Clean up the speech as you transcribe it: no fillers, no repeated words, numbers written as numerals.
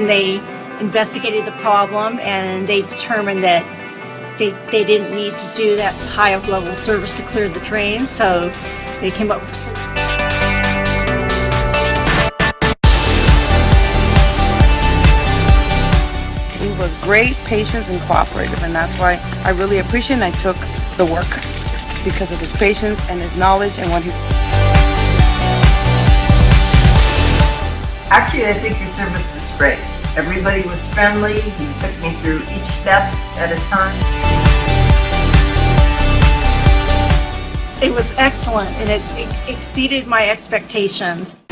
and they investigated the problem, and they determined that they didn't need to do that high of level service to clear the drains, so they came up with a solution. He was great, patient, and cooperative, and that's why I really appreciate and I took the work because of his patience and his knowledge and what he... Actually, I think your service was great. Everybody was friendly. You took me through each step at a time. It was excellent, and it exceeded my expectations.